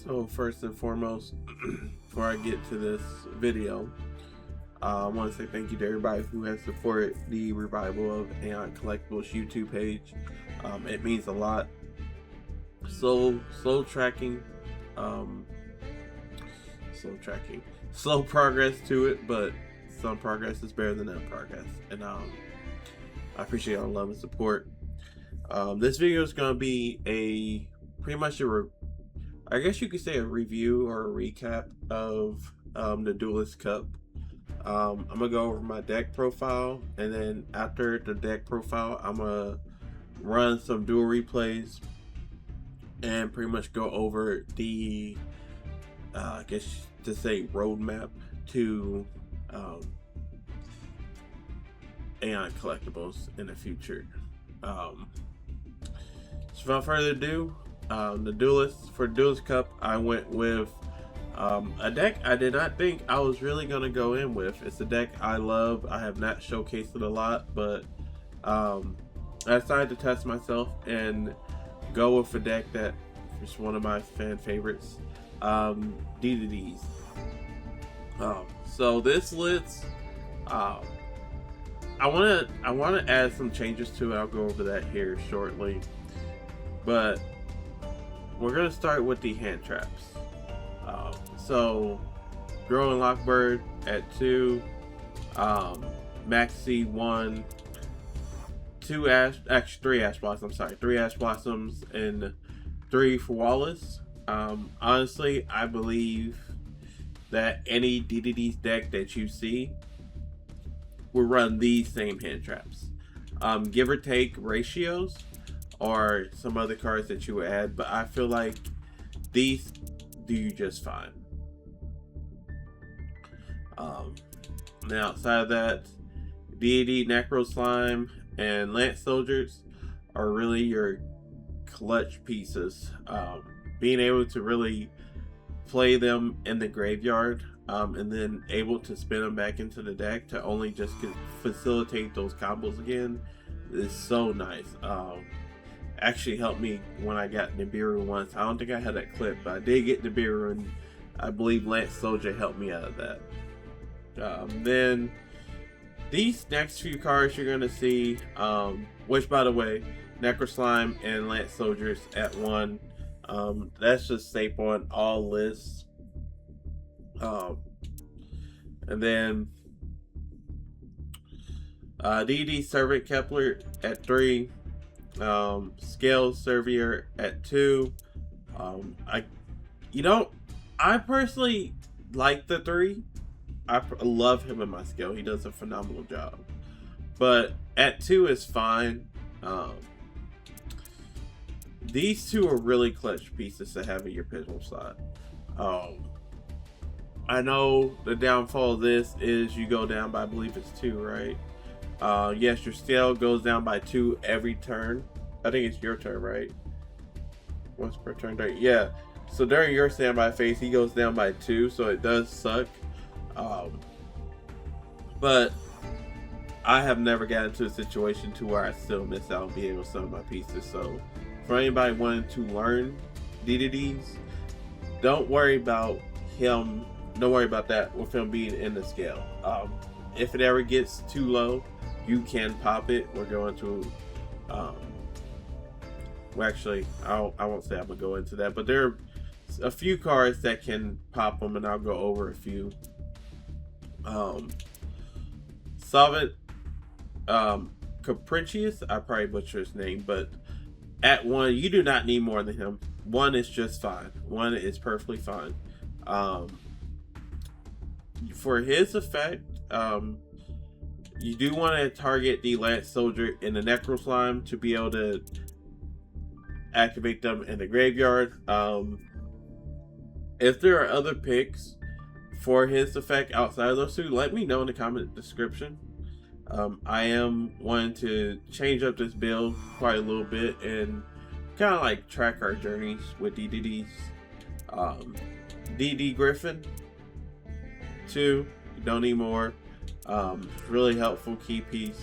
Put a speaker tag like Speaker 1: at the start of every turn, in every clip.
Speaker 1: So first and foremost, before I get to this video, I want to say thank you to everybody who has supported the revival of Aonic Collectibles YouTube page. It means a lot. Slow tracking, um, slow progress to it, but some progress is better than no progress. And I appreciate all the love and support. This video is gonna be pretty much I guess you could say a review or a recap of the Duelist Cup. I'm gonna go over my deck profile, and then after the deck profile, I'm gonna run some duel replays and pretty much go over the I guess to say roadmap to Aonic Collectibles in the future. So without further ado, the Duelist for Duelist Cup, I went with a deck I did not think I was really gonna go in with. It's a deck I love. I have not showcased it a lot, but I decided to test myself and go with a deck that is one of my fan favorites, DDDs. So this list, I want to add some changes to it. I'll go over that here shortly, but we're gonna start with the hand traps. So Growing Lockbird at 2, Maxi 1, 3 Ash Blossoms, 3 Ash Blossoms, and 3 for Wallace. Honestly, I believe that any DDD's deck that you see will run these same hand traps. Give or take ratios or some other cards that you would add, but I feel like these do just fine. Now outside of that, DD, Necro Slime, and Lance Soldiers are really your clutch pieces. Being able to really play them in the graveyard, and then able to spin them back into the deck to only just facilitate those combos again is so nice. Actually helped me when I got Nibiru once. I don't think I had that clip, but I did get Nibiru, and I believe Lance Soldier helped me out of that. Then these next few cards you're gonna see, which by the way, Necro Slime and Lance Soldiers at 1. That's just safe on all lists. And then DD Servant Kepler at 3, Scale Servier at 2. I personally like the 3. I love him in my Scale. He does a phenomenal job. But at 2 is fine. These 2 are really clutch pieces to have in your pigeon slot. I know the downfall of this is you go down by, I believe it's 2, right? Yes, your scale goes down by 2 every turn. I think it's your turn, right? Once per turn, yeah. So during your standby phase, he goes down by 2, so it does suck. But I have never gotten into a situation to where I still miss out on being able to sell my pieces. So for anybody wanting to learn DDDs, don't worry about him. Don't worry about that with him being in the scale. If it ever gets too low, you can pop it. We're going to well, actually, I won't say I'm gonna go into that, but there are a few cards that can pop them, and I'll go over a few. Solvent, Capricious, I probably butchered his name, but at 1, you do not need more than him. 1 is just fine. 1 is perfectly fine. For his effect, you do want to target the Lance Soldier and the Necro Slime to be able to activate them in the graveyard. If there are other picks for his effect outside of those 2, let me know in the comment description. I am wanting to change up this build quite a little bit and kind of like track our journeys with DDDs. DD Griffin 2, you don't need more. Really helpful key piece.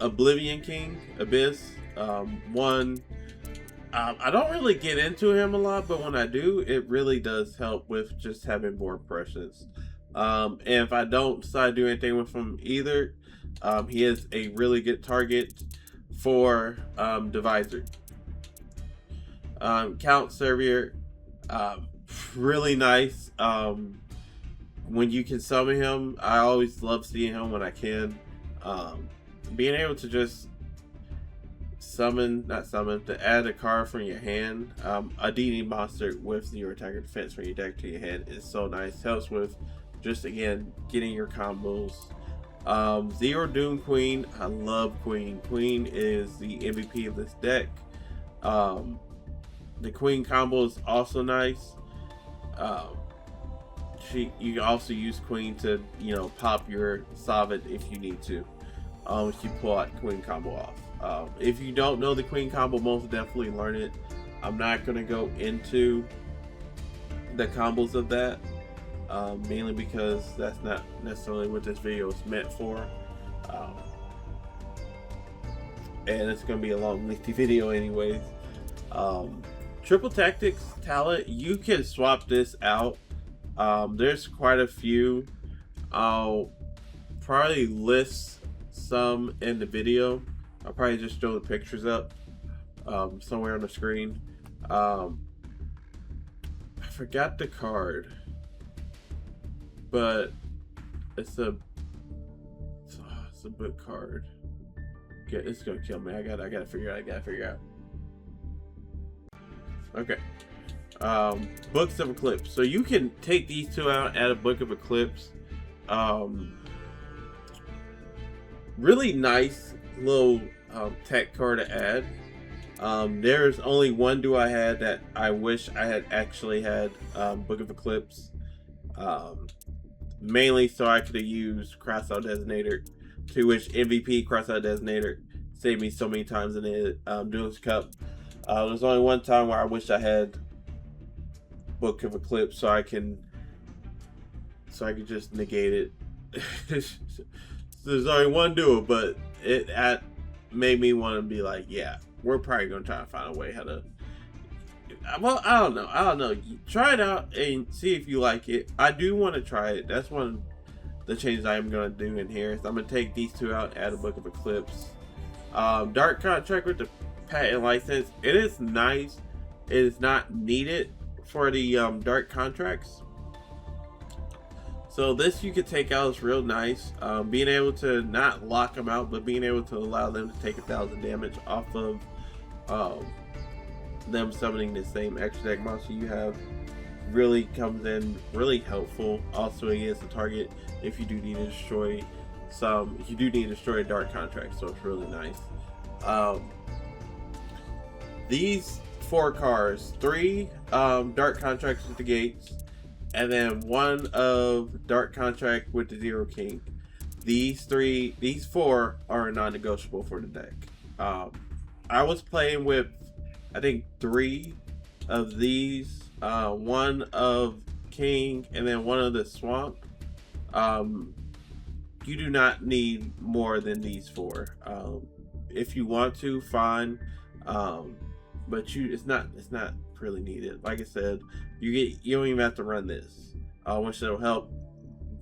Speaker 1: Oblivion King, Abyss, 1, I don't really get into him a lot, but when I do, it really does help with just having more impressions. And if I don't decide to do anything with him either, he is a really good target for Divisor. Count Servier, really nice. When you can summon him, I always love seeing him when I can. Being able to just to add a card from your hand, a DD monster with 0 attacker defense from your deck to your hand is so nice. Helps with just, again, getting your combos. 0 Doom Queen, I love Queen. Queen is the MVP of this deck. The Queen combo is also nice. You can also use Queen to, pop your Sovereign if you need to. If you pull out Queen combo off. If you don't know the Queen combo, most definitely learn it. I'm not going to go into the combos of that, mainly because that's not necessarily what this video is meant for. And it's going to be a long, lengthy video anyways. Triple Tactics talent, you can swap this out. There's quite a few. I'll probably list some in the video. I'll probably just throw the pictures up somewhere on the screen. I forgot the card, but it's a good card. Okay, it's gonna kill me. I gotta figure out. Okay. Books of Eclipse. So you can take these two out, add a Book of Eclipse. Really nice little tech card to add. There's only one duo I had that I wish I had actually had Book of Eclipse. Mainly so I could have used Crossout Designator, to which MVP Crossout Designator saved me so many times in the Duelist Cup. There's only one time where I wish I had Book of Eclipse so I could just negate it. There's only one duo, but it made me want to be like, yeah, we're probably gonna try to find a way how to. Well, I don't know. Try it out and see if you like it. I do want to try it. That's one of the changes I'm gonna do in here. So I'm gonna take these two out, add a Book of Eclipse. Dark Contract with the patent license. It is nice. It is not needed for the dark contracts. So this you could take out is real nice. Being able to not lock them out, but being able to allow them to take 1,000 damage off of them summoning the same extra deck monster you have really comes in really helpful. Also against the target if you do need to destroy a dark contract, so it's really nice. These 4 cards, 3 dark contracts with the gates, and then 1 of dark contract with the 0 king. These 4 are non-negotiable for the deck. I was playing with, I think, 3 of these, 1 of king, and then 1 of the swamp. You do not need more than these 4. If you want to, fine, but it's not really needed. Like I said, you don't even have to run this, which it'll help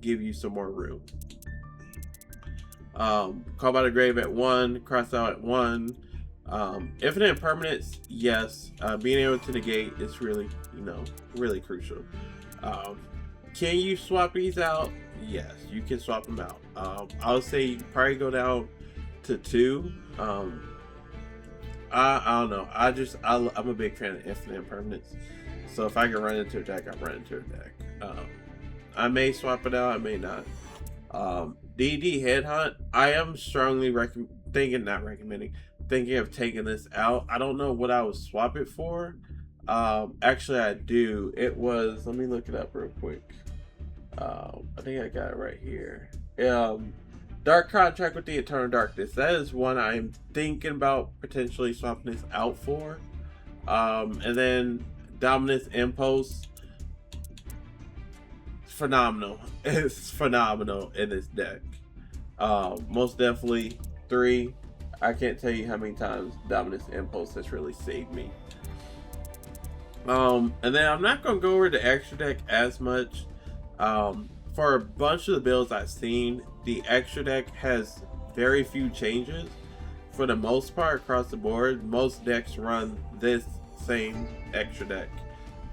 Speaker 1: give you some more room. Call by the Grave at 1, Cross Out at 1. Infinite Impermanence, yes. Being able to negate is really, really crucial. Can you swap these out? Yes, you can swap them out. I would say you probably go down to 2. I don't know. I'm a big fan of Infinite Impermanence. So if I can run into a deck, I run into a deck. I may swap it out, I may not. DD Headhunt, I am strongly thinking of taking this out. I don't know what I would swap it for. Actually I do. It was, let me look it up real quick. I think I got it right here. Dark Contract with the Eternal Darkness. That is one I'm thinking about potentially swapping this out for. And then Dominus Impulse. Phenomenal. It's phenomenal in this deck. Most definitely 3. I can't tell you how many times Dominus Impulse has really saved me. And then I'm not gonna go over the extra deck as much. For a bunch of the builds I've seen, the extra deck has very few changes. For the most part, across the board, most decks run this same extra deck.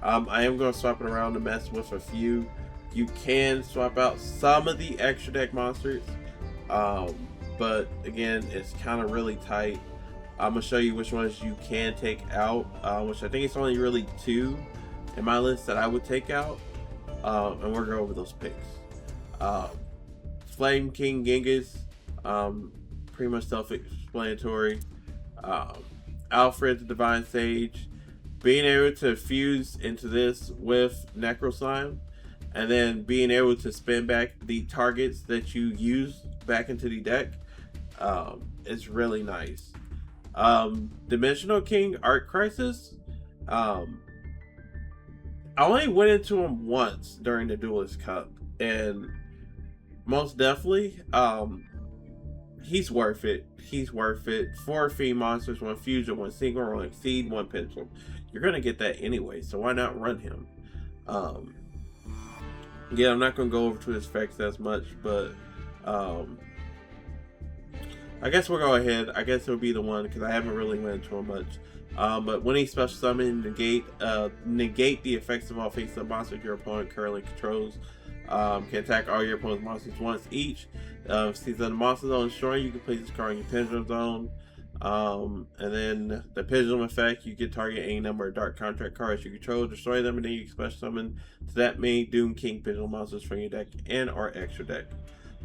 Speaker 1: I am going to swap it around to mess with a few. You can swap out some of the extra deck monsters, um, but again, it's kind of really tight. I'm gonna show you which ones you can take out, which I think it's only really 2 in my list that I would take out, and we're going over those picks. Uh, Flame King Genghis, pretty much self-explanatory. Um, Alfred the Divine Sage, being able to fuse into this with Necro Slime, and then being able to spin back the targets that you use back into the deck, is really nice. Dimensional King Art Crisis. Um, I only went into him once during the Duelist Cup, and most definitely, he's worth it. He's worth it. 4 Fiend monsters, 1 fusion, 1 single, 1 exceed, 1 pendulum. You're gonna get that anyway, so why not run him? Um, yeah, I'm not gonna go over to his effects as much, but I guess we'll go ahead. I guess it'll be the one because I haven't really went into him much. But when he special summon, negate the effects of all face-up monsters your opponent currently controls. Can attack all your opponent's monsters once each. If he's in the monster zone destroying, you can place this card in your pendulum zone. And then the pendulum effect, you can target any number of dark contract cards you control, destroy them, and then you can special summon to that many Doom King pendulum monsters from your deck and or extra deck.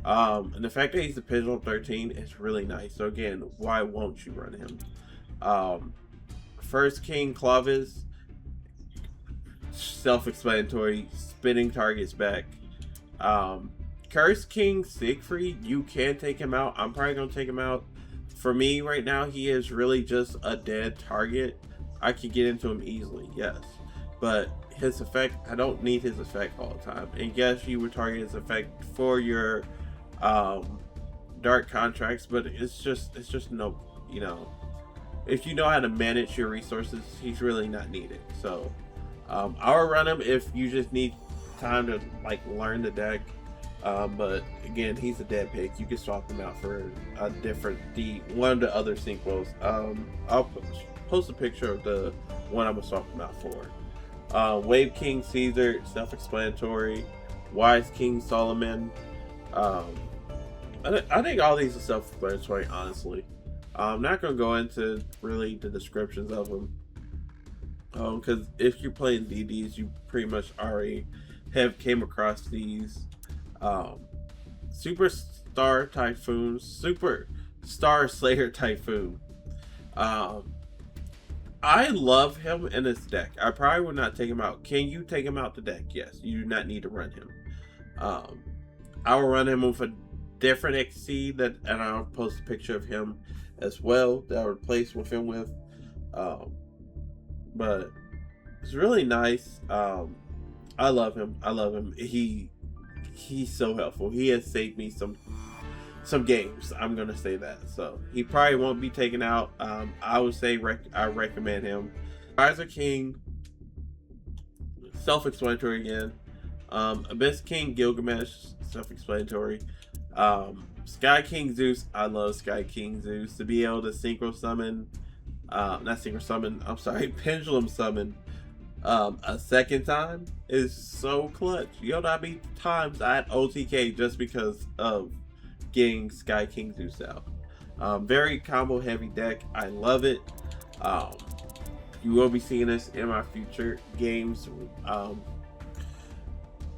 Speaker 1: And the fact that he's a pendulum 13 is really nice. So again, why won't you run him? First King Clovis, self-explanatory, spinning targets back. Curse King Siegfried, you can take him out. I'm probably gonna take him out. For me right now, he is really just a dead target. I could get into him easily, yes. But his effect, I don't need his effect all the time. And yes, you would target his effect for your dark contracts, but it's just no, you know, if you know how to manage your resources, he's really not needed. So I'll run him if you just need time to like learn the deck. But again, he's a dead pick. You can swap him out for a different one of the other sequels. I'll post a picture of the one I'm gonna swap him out for. Wave King Caesar, self-explanatory. Wise King Solomon. I think all these are self-explanatory, honestly. I'm not gonna go into really the descriptions of them, because if you're playing DDs, you pretty much already have came across these. Superstar Typhoon, Superstar Slayer Typhoon. I love him in this deck. I probably would not take him out. Can you take him out the deck? Yes. You do not need to run him. I will run him with a different XC that, and I'll post a picture of him as well that I'll replace with him with. But it's really nice. I love him. I love him. He's so helpful. He has saved me some games. I'm gonna say that. So he probably won't be taken out. I would say I recommend him. Riser King, self-explanatory again. Abyss King Gilgamesh, self-explanatory. Sky King Zeus, I love Sky King Zeus. To be able to synchro summon, not synchro summon, I'm sorry, pendulum summon a second time is so clutch. You know what I mean? Times I had OTK just because of getting Sky King Zeus out. Very combo heavy deck. I love it. You will be seeing this in my future games.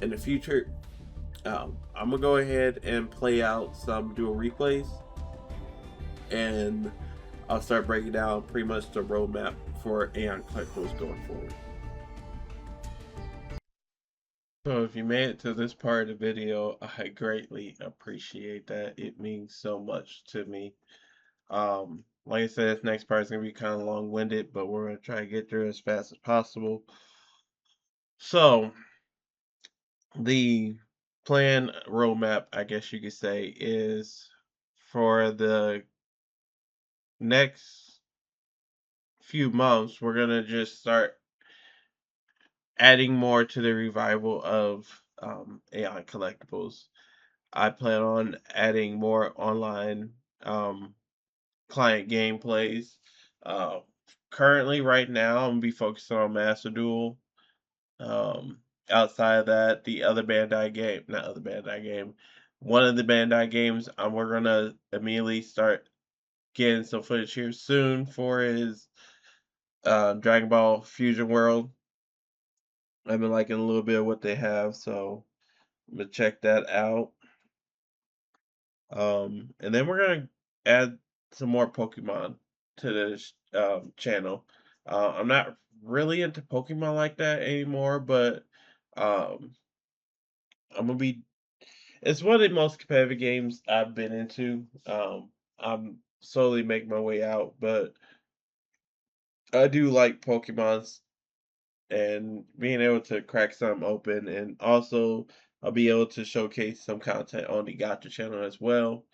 Speaker 1: In the future, I'm gonna go ahead and play out some dual replays, and I'll start breaking down pretty much the roadmap for Aonic Collectibles going forward. So if you made it to this part of the video, I greatly appreciate that. It means so much to me. Like I said, this next part is gonna be kind of long-winded, but we're gonna try to get through as fast as possible. So the plan roadmap, I guess you could say, is for the next few months, we're gonna just start adding more to the revival of AI collectibles. I plan on adding more online client gameplays. Uh, Currently, right now, I'm gonna be focusing on Master Duel. Um, Outside of that, the other Bandai game, not other Bandai game, one of the Bandai games, we're gonna immediately start getting some footage here soon for is Dragon Ball Fusion World. I've been liking a little bit of what they have, so I'm gonna check that out. And then we're gonna add some more Pokemon to this channel. I'm not really into Pokemon like that anymore, but um, I'm gonna be. It's one of the most competitive games I've been into. I'm slowly making my way out, but I do like Pokemon's and being able to crack some open, and also I'll be able to showcase some content on the Gotcha channel as well.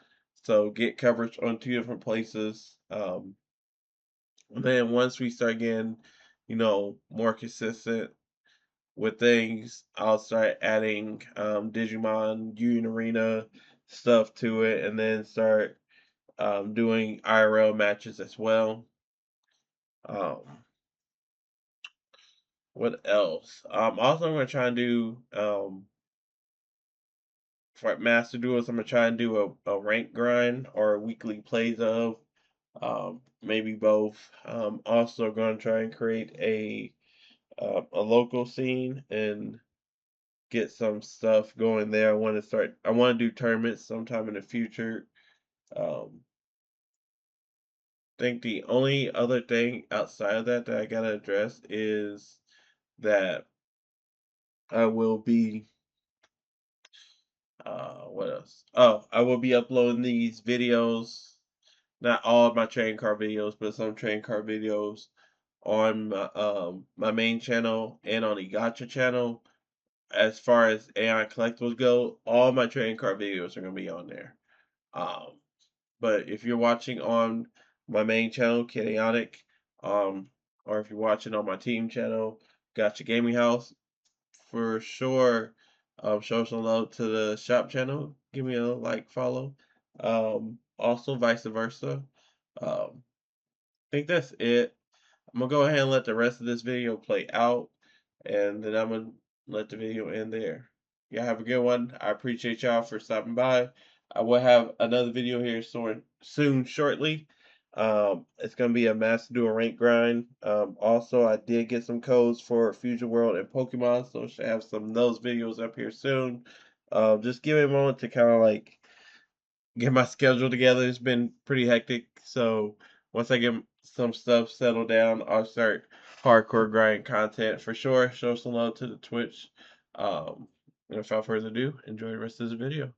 Speaker 1: So get coverage on two different places. And then once we start getting, more consistent with things, I'll start adding Digimon Union Arena stuff to it, and then start doing IRL matches as well. Um, what else? Also, I'm gonna try and do for Master Duels. I'm gonna try and do a rank grind or a weekly plays of maybe both. Also, gonna try and create a local scene and get some stuff going there. I want to do tournaments sometime in the future. Um, I think the only other thing outside of that I gotta address is that I will be what else? Oh, I will be uploading these videos, not all of my trading card videos, but some trading card videos on my main channel and on the Gotcha channel. As far as AI collectibles go, all my trading card videos are gonna be on there. Um, but if you're watching on my main channel, Kid Aonic, or if you're watching on my team channel, Gotcha Gaming House, for sure, show some love to the shop channel. Give me a like, follow. Also, vice versa. I think that's it. I'm gonna go ahead and let the rest of this video play out, and then I'm gonna let the video end there. Y'all have a good one. I appreciate y'all for stopping by. I will have another video here soon, shortly. It's gonna be a Master Duel rank grind. Also, I did get some codes for Fusion World and Pokemon, so I should have some of those videos up here soon. Just give me a moment to kind of like get my schedule together. It's been pretty hectic. So once I get some stuff settled down, I'll start hardcore grind content for sure. Show some love to the Twitch. And without further ado, enjoy the rest of this video.